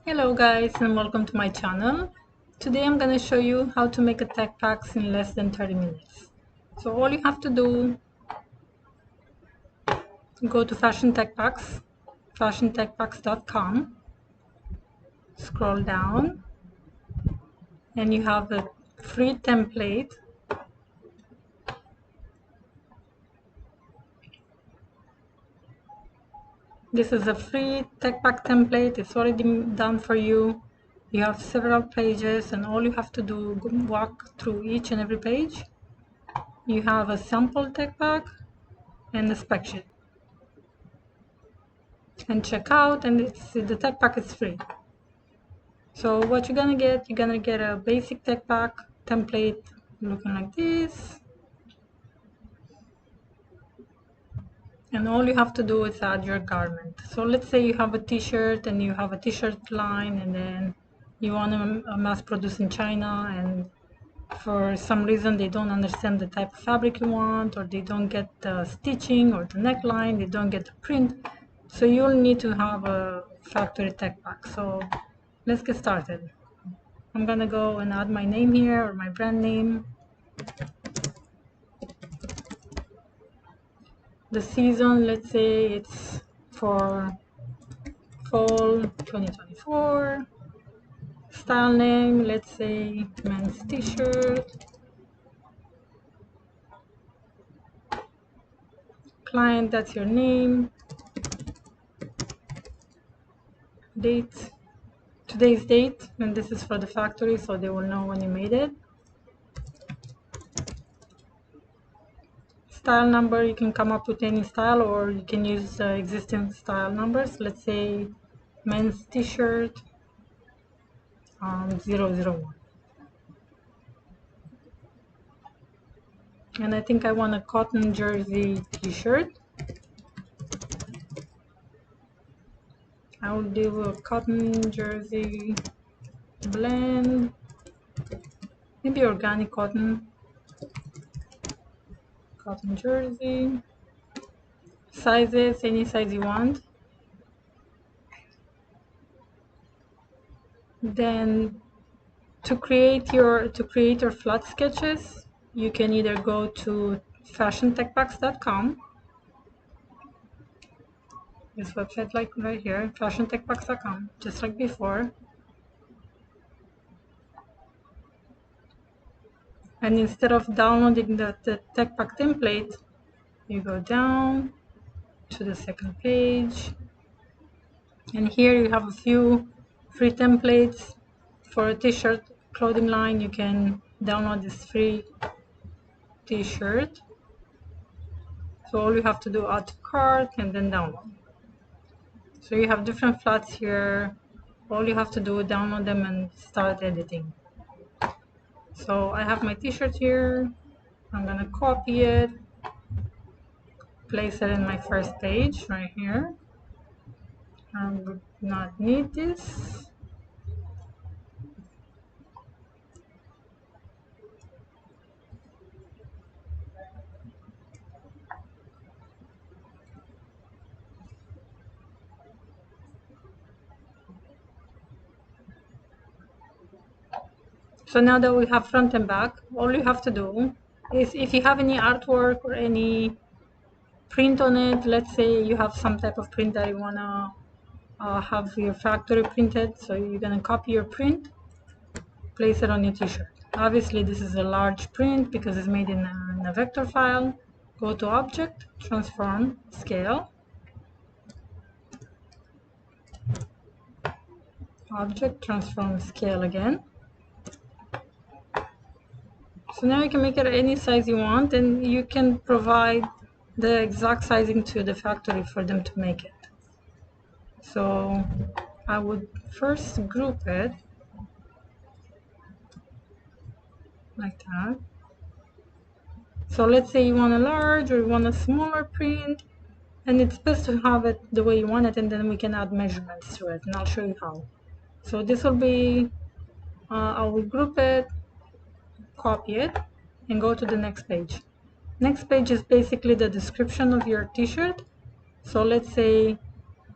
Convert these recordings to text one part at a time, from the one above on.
Hello guys and welcome to my channel. Today I'm going to show you how to make a tech packs in less than 30 minutes. So all you have to do, go to Fashion Tech Packs, fashiontechpacks.com, scroll down and you have a free template. This is a free tech pack template. It's already done for you. You have several pages and all you have to do, walk through each and every page. You have a sample tech pack and a spec sheet. And check out, and the tech pack is free. So what you're gonna get a basic tech pack template looking like this, and all you have to do is add your garment. So let's say you have a t-shirt and you have a t-shirt line, and then you want to mass produce in China, and for some reason they don't understand the type of fabric you want, or they don't get the stitching or the neckline, they don't get the print. So you'll need to have a factory tech pack. So let's get started. I'm gonna go and add my name here, or my brand name. The season, let's say it's for fall 2024. Style name, let's say men's t-shirt. Client, that's your name. Date, today's date, and this is for the factory, so they will know when you made it. Style number, you can come up with any style, or you can use existing style numbers. Let's say men's t-shirt 001. And I think I want a cotton jersey t-shirt. I will do a cotton jersey blend, maybe organic cotton jersey. Sizes, any size you want. Then to create your flat sketches, you can either go to fashiontechpacks.com, this website, like right here, fashiontechpacks.com, just like before. And instead of downloading the tech pack template, you go down to the second page, and here you have a few free templates for a t-shirt clothing line. You can download this free t-shirt. So all you have to do, add to cart and then download. So you have different flats here. All you have to do is download them and start editing. So I have my t-shirt here. I'm gonna copy it, place it in my first page right here. I would not need this. So now that we have front and back, all you have to do is, if you have any artwork or any print on it, let's say you have some type of print that you wanna have your factory printed, so you're gonna copy your print, place it on your t-shirt. Obviously this is a large print because it's made in a vector file. Go to Object, Transform, Scale. Object, Transform, Scale again. So now you can make it any size you want, and you can provide the exact sizing to the factory for them to make it. So I would first group it like that. So let's say you want a large or you want a smaller print, and it's best to have it the way you want it, and then we can add measurements to it, and I'll show you how. So this will be, I will group it, copy it, and go to the next page. Next page is basically the description of your t-shirt. So let's say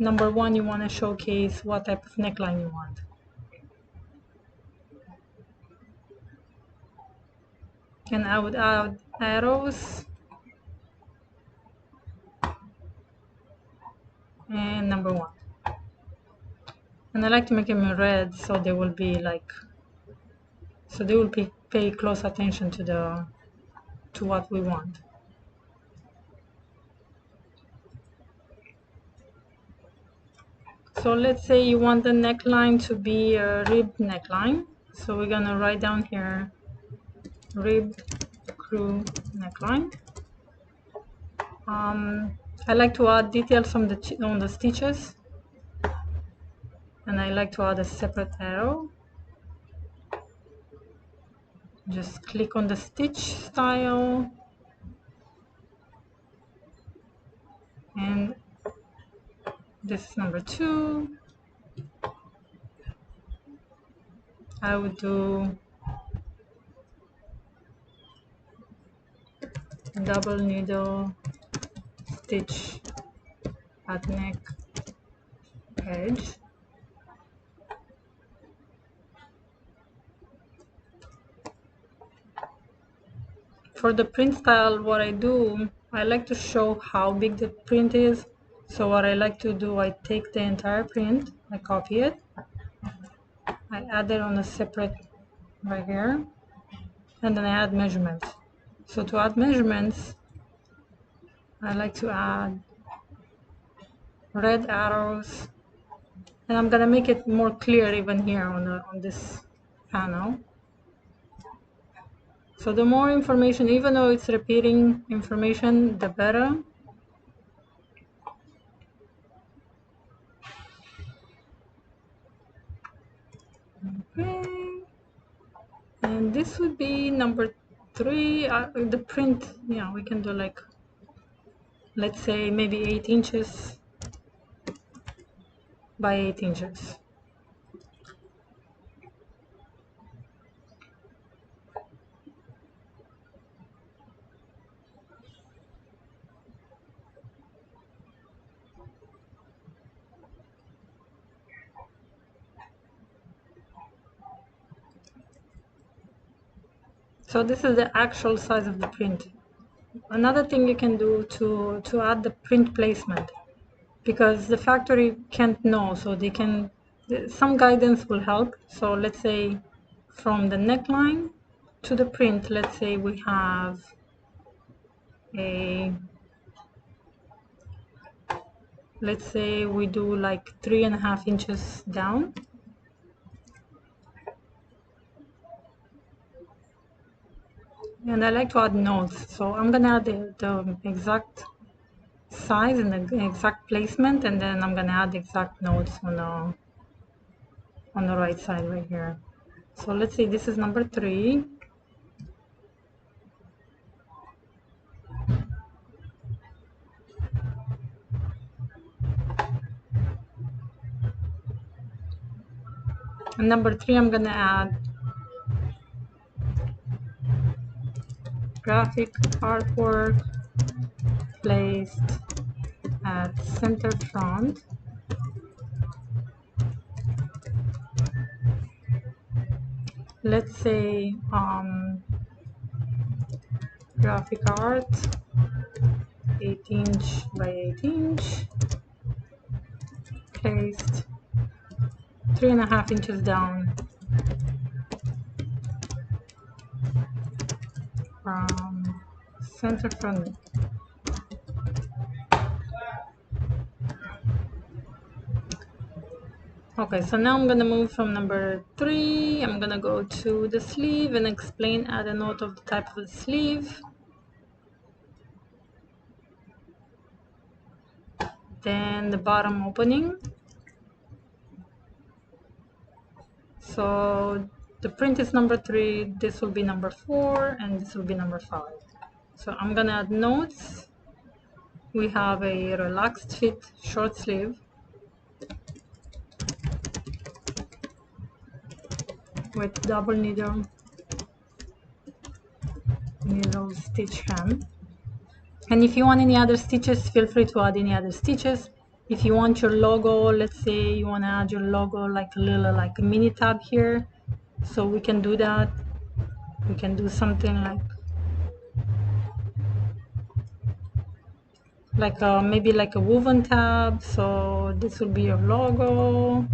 number one, you want to showcase what type of neckline you want. And I would add arrows and number one. And I like to make them in red so they will be like, so they will pay close attention to what we want. So let's say you want the neckline to be a ribbed neckline. So we're gonna write down here ribbed crew neckline. I like to add details on the stitches, and I like to add a separate arrow. Just click on the stitch style, and this is number 2. I would do double needle stitch at neck edge. For the print style, what I do, I like to show how big the print is. So what I like to do, I take the entire print, I copy it, I add it on a separate right here, and then I add measurements. So to add measurements, I like to add red arrows, and I'm gonna make it more clear even here on this panel. So the more information, even though it's repeating information, the better. Okay. And this would be number 3. The print, yeah, we can do like, let's say maybe 8 inches by 8 inches. So this is the actual size of the print. Another thing you can do to add the print placement, because the factory can't know, so they can, some guidance will help. So let's say from the neckline to the print, let's say we have let's say we do like 3.5 inches down. And I like to add notes, so I'm gonna add the exact size and the exact placement, and then I'm gonna add the exact notes on the right side right here. So let's say this is number 3. And number 3, I'm gonna add graphic artwork placed at center front. Let's say graphic art 8 inch by 8 inch, placed 3.5 inches down from center front. Okay, so now I'm gonna move from number 3. I'm gonna go to the sleeve and explain, add a note of the type of the sleeve. Then the bottom opening. So the print is number 3, this will be number 4, and this will be number 5. So I'm gonna add notes. We have a relaxed fit short sleeve with double needle stitch hem. And if you want any other stitches, feel free to add any other stitches. If you want your logo, let's say you want to add your logo like a little like a mini tab here, so we can do that. We can do something like maybe like a woven tab. So this will be your logo.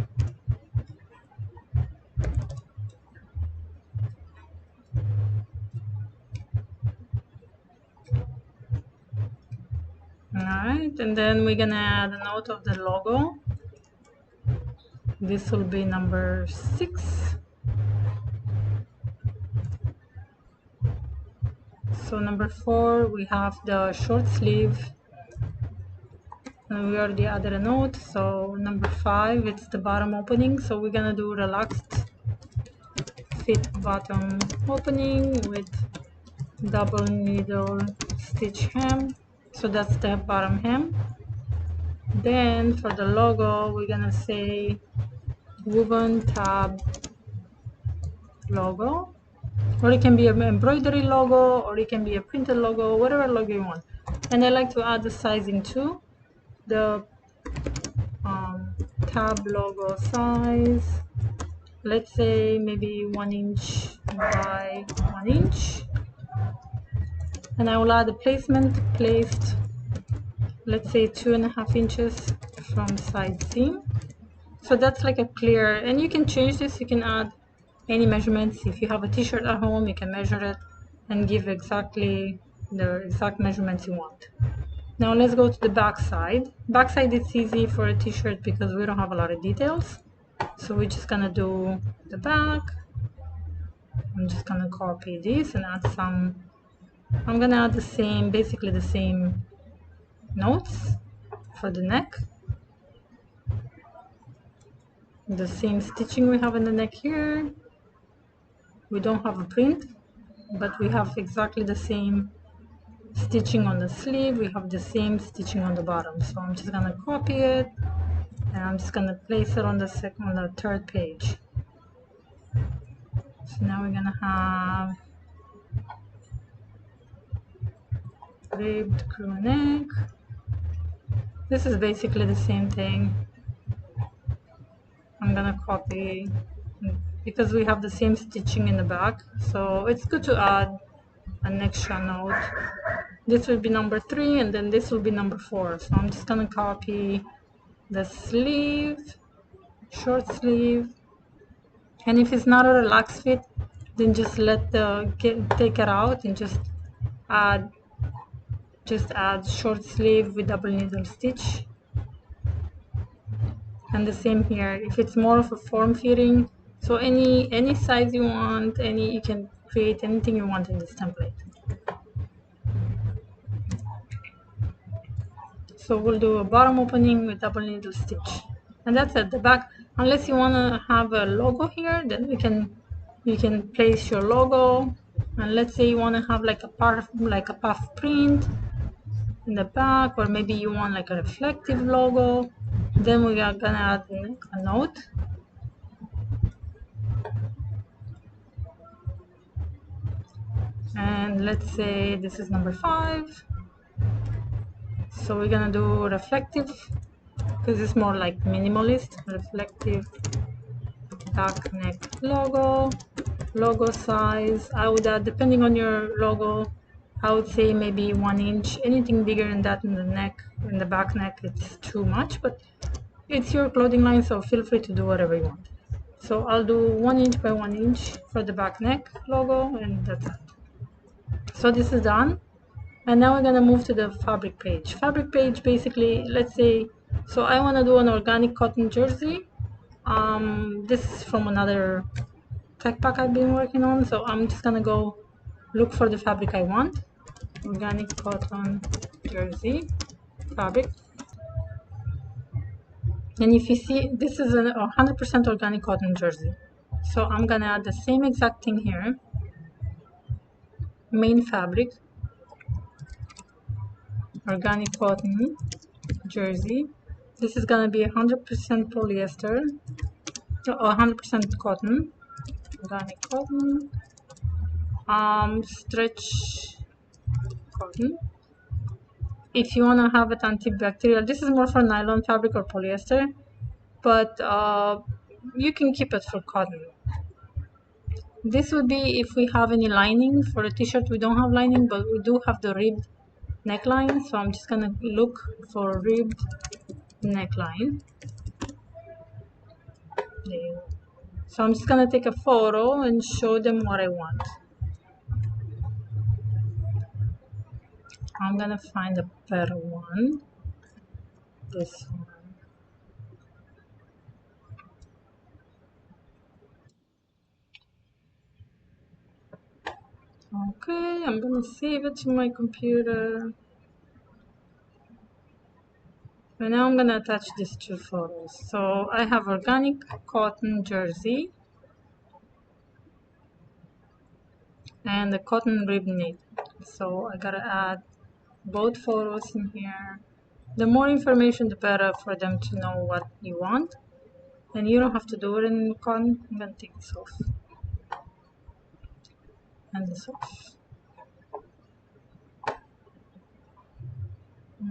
Alright, and then we're gonna add a note of the logo. This will be number 6. So number 4, we have the short sleeve. And we already added a note. So number 5, it's the bottom opening. So we're gonna do relaxed fit bottom opening with double needle stitch hem. So that's the bottom hem. Then for the logo, we're gonna say woven tab logo, or it can be an embroidery logo, or it can be a printed logo, whatever logo you want. And I like to add the sizing too. The tab logo size, let's say maybe 1 inch by 1 inch. And I will add the placement placed, let's say 2.5 inches from side seam. So that's like a clear, and you can change this, you can add any measurements. If you have a t-shirt at home, you can measure it and give exactly the exact measurements you want. Now let's go to the back side. Back side, it's easy for a t-shirt because we don't have a lot of details. So we're just gonna do the back. I'm just gonna copy this and add some, I'm gonna add the same, basically the same notes for the neck. The same stitching we have in the neck here. We don't have a print, but we have exactly the same stitching on the sleeve. We have the same stitching on the bottom. So I'm just gonna copy it and I'm just gonna place it on the third page. So now we're gonna have ribbed crew neck. This is basically the same thing. I'm gonna copy because we have the same stitching in the back, so it's good to add an extra note. This will be number 3 and then this will be number 4. So I'm just gonna copy the sleeve, short sleeve, and if it's not a relaxed fit, then just take it out and just add short sleeve with double needle stitch. And the same here, if it's more of a form fitting, so any size you want, you can create anything you want in this template. So we'll do a bottom opening with double needle stitch, and that's at the back. Unless you want to have a logo here, then you can place your logo. And let's say you want to have like a puff print in the back, or maybe you want like a reflective logo. Then we are gonna add a note. And let's say this is number 5. So we're gonna do reflective because it's more like minimalist. Reflective back neck logo size. I would add, depending on your logo, I would say maybe 1 inch. Anything bigger than that in the neck, in the back neck, it's too much, but it's your clothing line, so feel free to do whatever you want. So I'll do 1 inch by 1 inch for the back neck logo, and that's it. So this is done. And now we're gonna move to the fabric page. Fabric page, basically, let's say, so I wanna do an organic cotton jersey. This is from another tech pack I've been working on. So I'm just gonna go look for the fabric I want. Organic cotton jersey fabric. And if you see, this is a 100% organic cotton jersey. So I'm gonna add the same exact thing here. Main fabric, organic cotton jersey. This is gonna be 100% polyester, or 100% cotton, organic cotton, stretch cotton. if you want to have it antibacterial, this is more for nylon fabric or polyester, but you can keep it for cotton. This would be if we have any lining. For a t-shirt we don't have lining, but we do have the ribbed neckline, so I'm just gonna look for ribbed neckline. So I'm just gonna take a photo and show them what I want. I'm gonna find a better one. This one. Okay, I'm gonna save it to my computer. And now I'm gonna attach these two photos. So I have organic cotton jersey and the cotton rib knit. So I gotta add both photos in here. The more information, the better for them to know what you want. And you don't have to do it in cotton. I'm gonna take this off. And this off.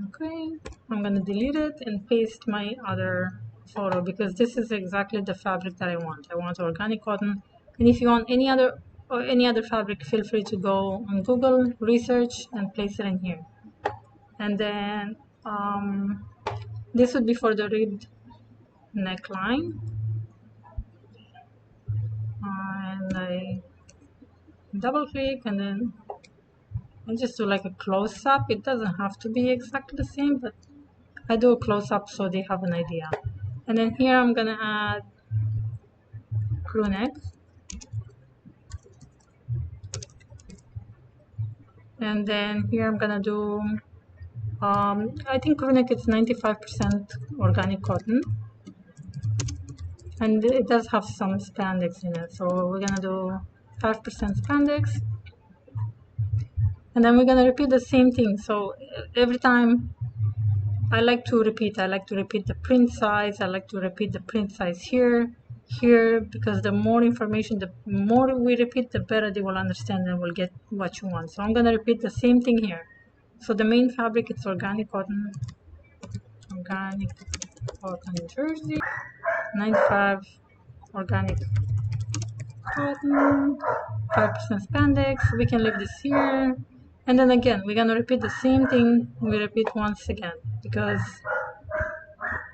Okay, I'm gonna delete it and paste my other photo because this is exactly the fabric that I want. I want organic cotton. And if you want any other fabric, feel free to go on Google, research, and place it in here. And then this would be for the ribbed neckline. And I double click and then I just do like a close up. It doesn't have to be exactly the same, but I do a close up so they have an idea. And then here I'm gonna add crew neck. And then here I'm gonna do, I think crew neck is 95% organic cotton. And it does have some spandex in it. So we're gonna do 5% spandex. And then we're gonna repeat the same thing. So every time I like to repeat the print size. I like to repeat the print size here, because the more information, the more we repeat, the better they will understand and will get what you want. So I'm gonna repeat the same thing here. So the main fabric is organic cotton jersey, 95 organic cotton, 5% spandex. We can leave this here. And then again, we're gonna repeat the same thing. We repeat once again because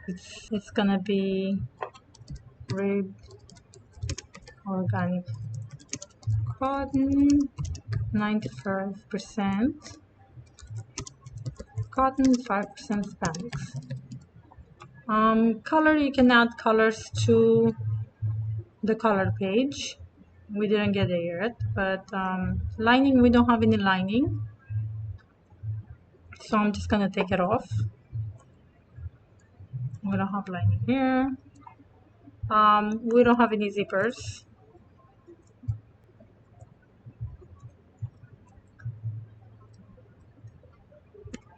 it's gonna be ribbed organic cotton, 95% cotton, 5% spandex. Color, you can add colors to the color page. We didn't get it yet, but lining, we don't have any lining, so I'm just gonna take it off. We don't have lining here. We don't have any zippers.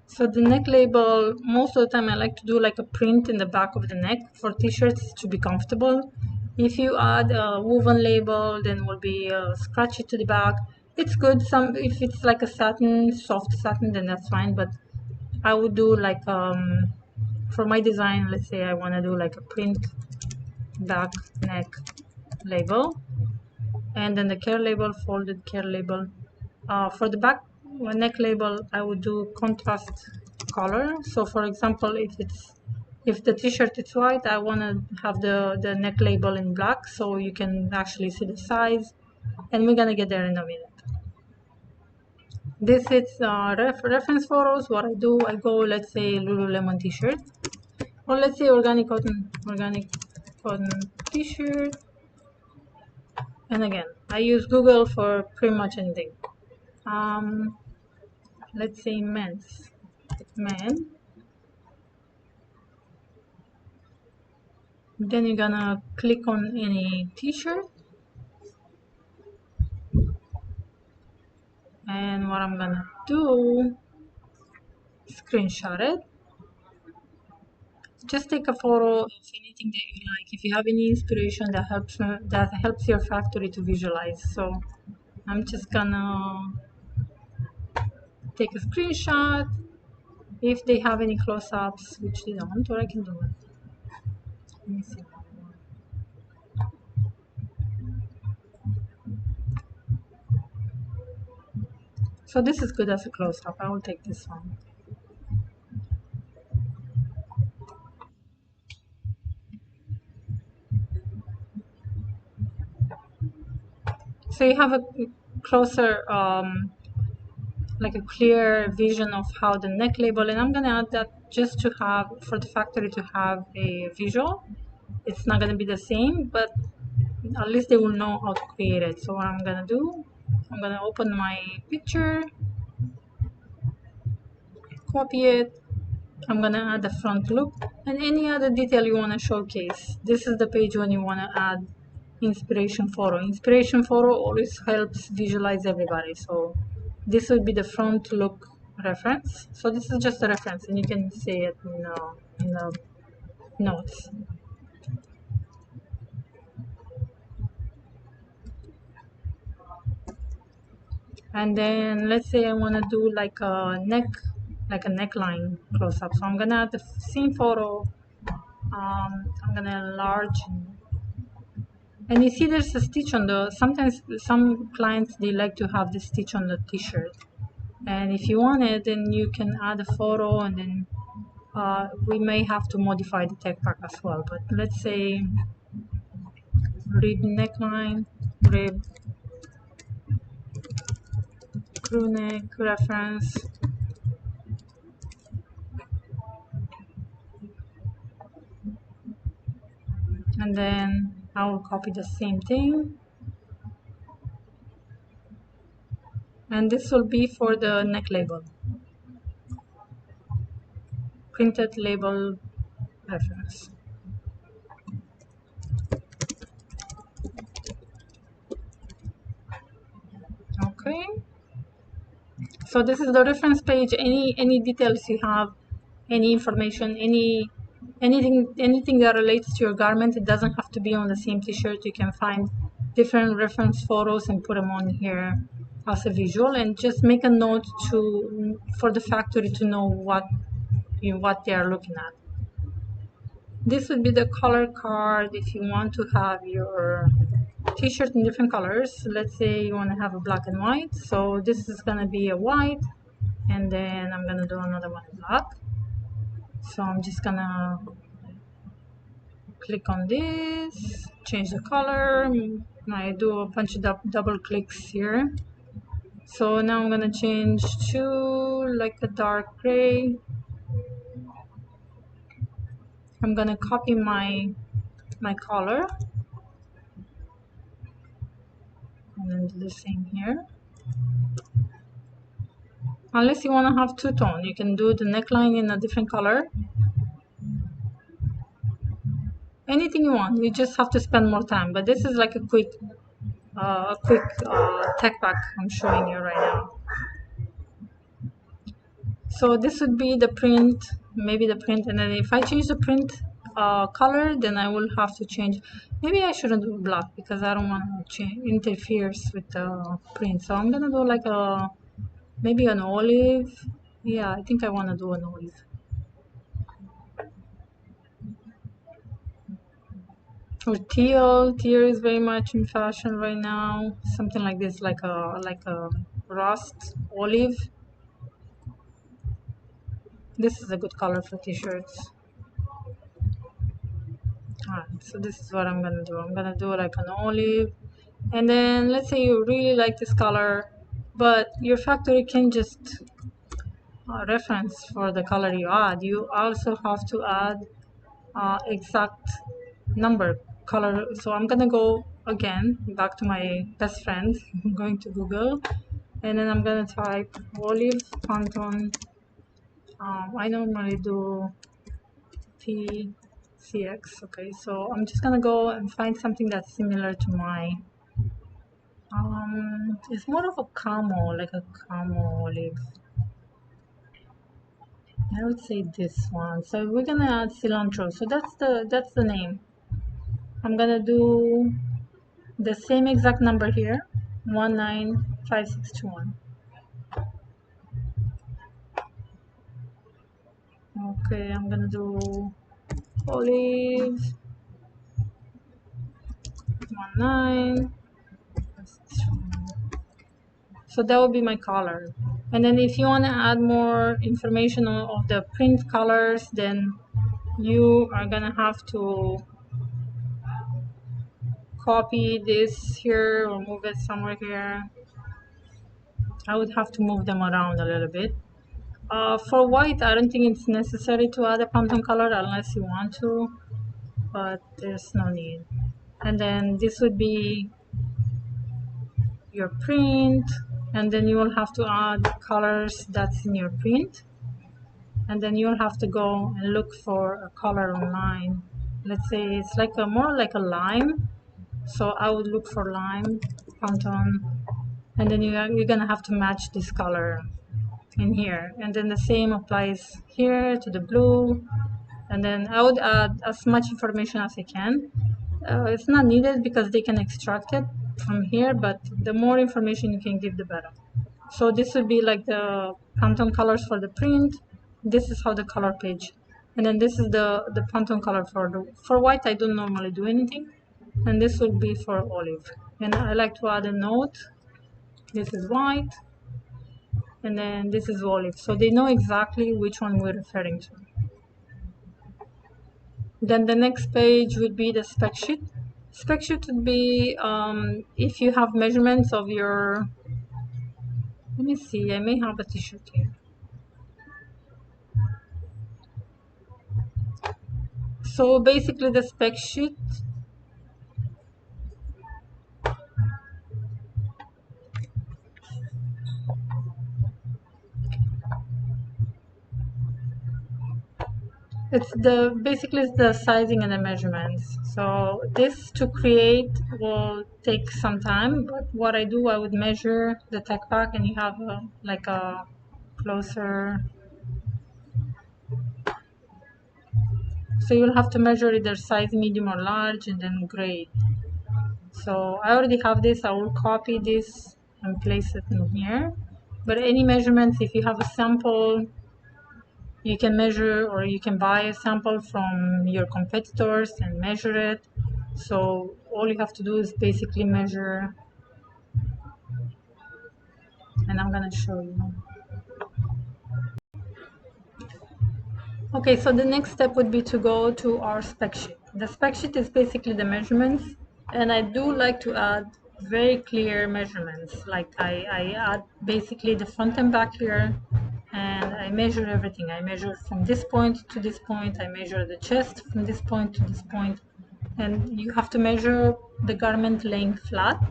So the neck label, most of the time I like to do like a print in the back of the neck for t-shirts to be comfortable. If you add a woven label, then it will be scratchy to the back. It's good. If it's like a satin, soft satin, then that's fine. But I would do like for my design, let's say I want to do like a print back neck label, and then the care label, folded care label. For the back neck label, I would do contrast color. So for example, if the t-shirt is white, I want to have the neck label in black so you can actually see the size, and we're gonna get there in a minute. This is reference photos. What I do, I go, let's say Lululemon t-shirt, or let's say organic cotton t-shirt, and again I use Google for pretty much anything. Let's say men. Then you're gonna click on any t-shirt, and what I'm gonna do, screenshot it. Just take a photo of anything that you like. If you have any inspiration that helps your factory to visualize. So I'm just gonna take a screenshot. if they have any close-ups, which they don't, or I can do it. Let me see. So this is good as a close-up. I will take this one. So you have a closer, like a clear vision of how the neck label, and I'm gonna add that just to have, for the factory to have a visual. It's not gonna be the same, but at least they will know how to create it. So what I'm gonna do, I'm gonna open my picture, copy it, I'm gonna add the front look and any other detail you wanna showcase. This is the page when you wanna add inspiration photo. Inspiration photo always helps visualize everybody. So this would be the front look reference. So this is just a reference and you can say it in the notes. And then let's say I wanna do like a neckline close-up. So I'm gonna add the same photo. I'm gonna enlarge, and you see there's a stitch on the, sometimes some clients, they like to have the stitch on the t-shirt, and if you want it, then you can add a photo, and then we may have to modify the tech pack as well. But let's say rib neckline, rib crew neck reference, and then I will copy the same thing, and this will be for the neck label, printed label reference. Okay, so this is the reference page. Any details you have, any information, anything that relates to your garment, it doesn't have to be on the same t-shirt. You can find different reference photos and put them on here as a visual, and just make a note to for the factory to know what they are looking at. This would be the color card if you want to have your t-shirt in different colors. Let's say you want to have a black and white, so this is going to be a white, and then I'm going to do another one black. So I'm just going to click on this, change the color. I do a bunch of double clicks here. So now I'm going to change to like a dark gray. I'm going to copy my color and then do the same here. Unless you want to have two-tone, you can do the neckline in a different color. Anything you want, you just have to spend more time. But this is like a quick tech pack I'm showing you right now. So this would be the print, maybe the print, and then if I change the print color, then I will have to change. Maybe I shouldn't do black because I don't want to interferes with the print. So I'm gonna do like a maybe an olive. Yeah, I think I want to do an olive. Or teal. Teal is very much in fashion right now. Something like this, like a rust olive. This is a good color for t-shirts. Alright, so this is what I'm gonna do. I'm gonna do like an olive, and then let's say you really like this color, but your factory can just reference for the color you add. You also have to add exact number color. So I'm gonna go again back to my best friend. I'm going to Google, and then I'm gonna type olive Pantone. I normally do TCX. Okay, so I'm just gonna go and find something that's similar to my it's more of a camo, like a camo olive. I would say this one. So we're gonna add cilantro. So that's the name. I'm gonna do the same exact number here, 195621. Okay, I'm gonna do olive 19. So that would be my color. And then if you want to add more information of the print colors, then you are gonna have to copy this here or move it somewhere here. I would have to move them around a little bit. For white, I don't think it's necessary to add a Pantone color unless you want to, but there's no need. And then this would be your print, and then you will have to add colors that's in your print, and then you'll have to go and look for a color online. Let's say it's like a more like a lime, so I would look for lime Pantone, and then you're gonna have to match this color in here, and then the same applies here to the blue. And then I would add as much information as I can. It's not needed because they can extract it from here, but the more information you can give, the better. So this would be like the Pantone colors for the print. This is how the color page, and then this is the Pantone color for white. I don't normally do anything, and this would be for olive. And I like to add a note. This is white, and then this is olive, so they know exactly which one we're referring to. Then the next page would be the spec sheet. Spec sheet would be if you have measurements of your, let me see, I may have a t-shirt here. So basically the spec sheet, it's basically it's the sizing and the measurements. So this to create will take some time, but what I do, I would measure the tech pack, and you have like a closer, so you'll have to measure either size medium or large, and then grade. So I already have this. I will copy this and place it in here. But any measurements, if you have a sample, you can measure, or you can buy a sample from your competitors and measure it. So all you have to do is basically measure, and I'm gonna show you. Okay, so the next step would be to go to our spec sheet. The spec sheet is basically the measurements, and I do like to add very clear measurements. Like I add basically the front and back here, and I measure everything. I measure from this point to this point. I measure the chest from this point to this point, and you have to measure the garment laying flat.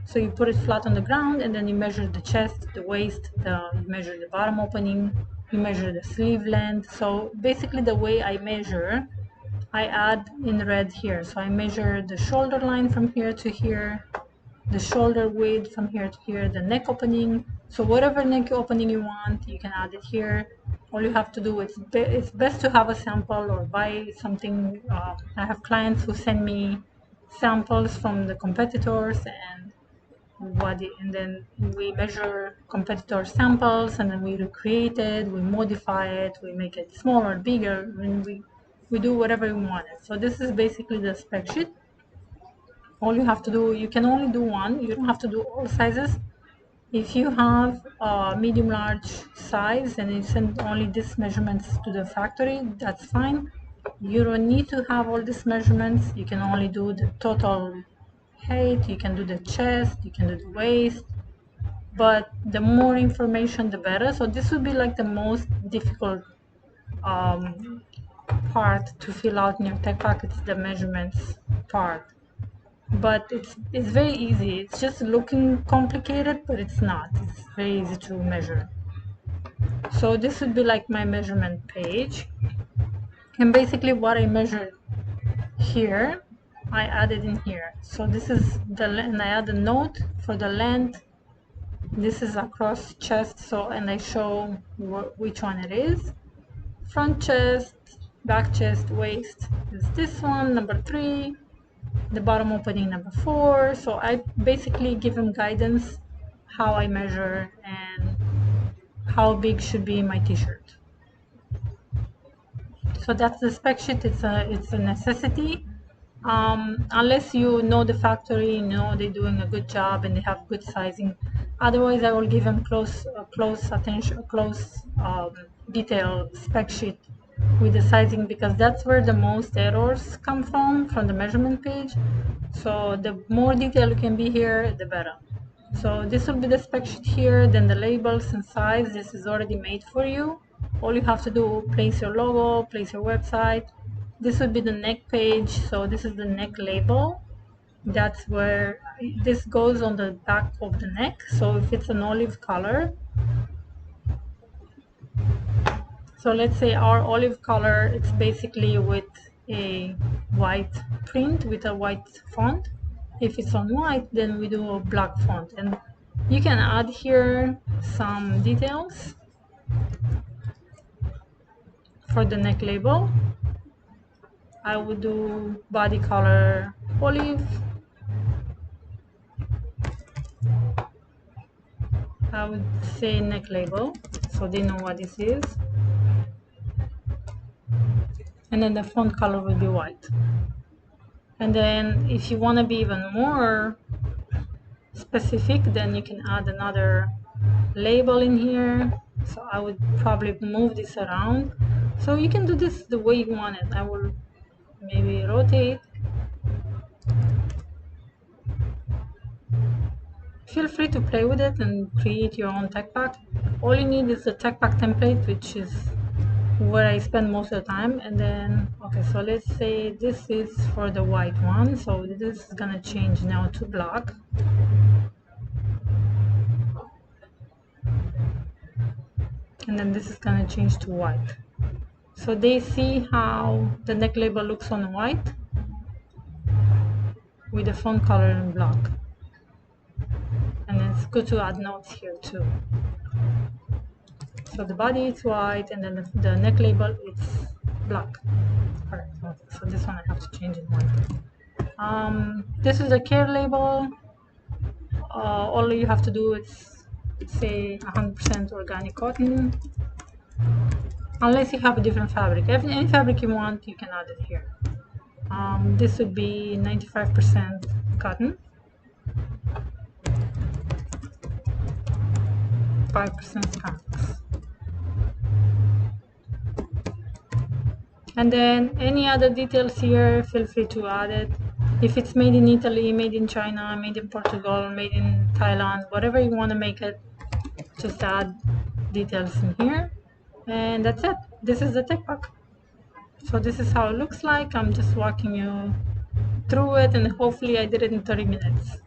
So you put it flat on the ground, and then you measure the chest, the waist, you measure the bottom opening, you measure the sleeve length. So basically the way I measure, I add in red here. So I measure the shoulder line from here to here, the shoulder width from here to here, the neck opening. So whatever neck opening you want, you can add it here. All you have to do is, it's best to have a sample or buy something. I have clients who send me samples from the competitors, and then we measure competitor samples, and then we recreate it, we modify it, we make it smaller, bigger, and we do whatever we want it. So this is basically the spec sheet. All you have to do, you can only do one, you don't have to do all sizes. If you have a medium large size and you send only these measurements to the factory, that's fine. You don't need to have all these measurements. You can only do the total height, you can do the chest, you can do the waist, but the more information the better. So this would be like the most difficult part to fill out in your tech pack. It's the measurements part, but it's very easy. It's just looking complicated, but it's not. It's very easy to measure. So this would be like my measurement page, and basically what I measured here, I added in here. So this is and I add a note for the length. This is across chest, so, and I show which one it is. Front chest, back chest, waist is this one, number 3. The bottom opening, number 4. So I basically give them guidance how I measure and how big should be my t-shirt. So that's the spec sheet. It's a necessity. Unless you know the factory, you know they're doing a good job and they have good sizing. Otherwise, I will give them close attention, close detail spec sheet with the sizing, because that's where the most errors come from the measurement page. So the more detail you can be here, the better. So this will be the spec sheet here, then the labels and size. This is already made for you. All you have to do, place your logo, place your website. This would be the neck page. So this is the neck label. That's where this goes on the back of the neck. So if it's an olive color, so let's say our olive color, it's basically with a white print with a white font. If it's on white, then we do a black font. And you can add here some details for the neck label. I would do body color olive. I would say neck label, so they know what this is. And then the font color will be white. And then if you want to be even more specific, then you can add another label in here. So I would probably move this around. So you can do this the way you want it. I will maybe rotate. Feel free to play with it and create your own tech pack. All you need is the tech pack template, which is where I spend most of the time. And then, okay, so let's say this is for the white one. So this is gonna change now to black. And then this is gonna change to white. So they see how the neck label looks on white with the font color in black. And it's good to add notes here too. So the body is white, and then the neck label is black. Correct. So this one I have to change in white. This is the care label. All you have to do is say 100% organic cotton. Unless you have a different fabric. Any fabric you want, you can add it here. This would be 95% cotton, 5% spandex. And then any other details here, feel free to add it. If it's made in Italy, made in China, made in Portugal, made in Thailand, whatever you want to make it, just add details in here. And that's it. This is the tech pack. So this is how it looks like. I'm just walking you through it, and hopefully I did it in 30 minutes.